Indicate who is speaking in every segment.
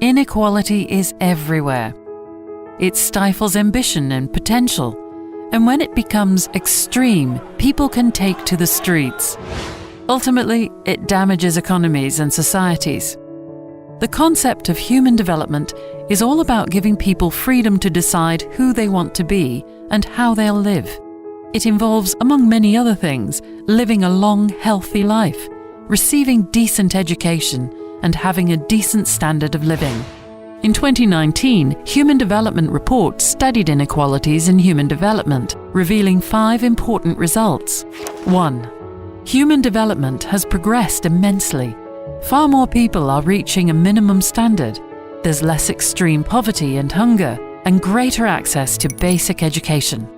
Speaker 1: Inequality is everywhere. It stifles ambition and potential, and when it becomes extreme, people can take to the streets. Ultimately, it damages economies and societies. The concept of human development is all about giving people freedom to decide who they want to be and how they'll live. It involves, among many other things, living a long, healthy life, receiving decent education, and having a decent standard of living. In 2019, Human Development Report studied inequalities in human development, revealing 5 important results. 1. Human development has progressed immensely. Far more people are reaching a minimum standard. There's less extreme poverty and hunger, and greater access to basic education.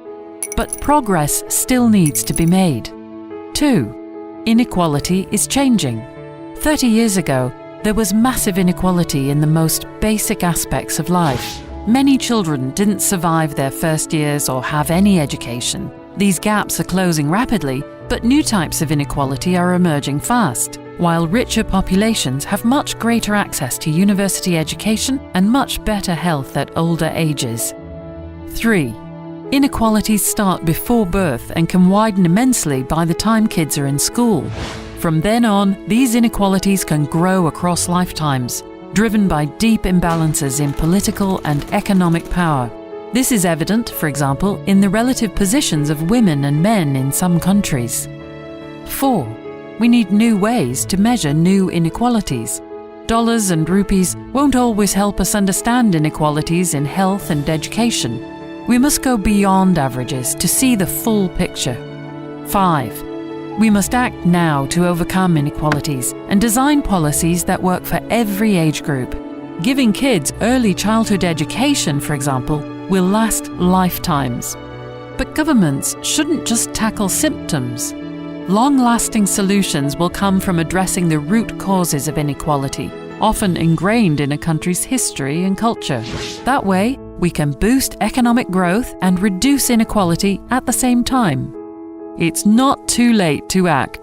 Speaker 1: But progress still needs to be made. 2. Inequality is changing. 30 years ago, there was massive inequality in the most basic aspects of life. Many children didn't survive their first years or have any education. These gaps are closing rapidly, but new types of inequality are emerging fast, while richer populations have much greater access to university education and much better health at older ages. 3. Inequalities start before birth and can widen immensely by the time kids are in school. From then on, these inequalities can grow across lifetimes, driven by deep imbalances in political and economic power. This is evident, for example, in the relative positions of women and men in some countries. 4. We need new ways to measure new inequalities. Dollars and rupees won't always help us understand inequalities in health and education. We must go beyond averages to see the full picture. 5. We must act now to overcome inequalities and design policies that work for every age group. Giving kids early childhood education, for example, will last lifetimes. But governments shouldn't just tackle symptoms. Long-lasting solutions will come from addressing the root causes of inequality, often ingrained in a country's history and culture. That way, we can boost economic growth and reduce inequality at the same time. It's not too late to act.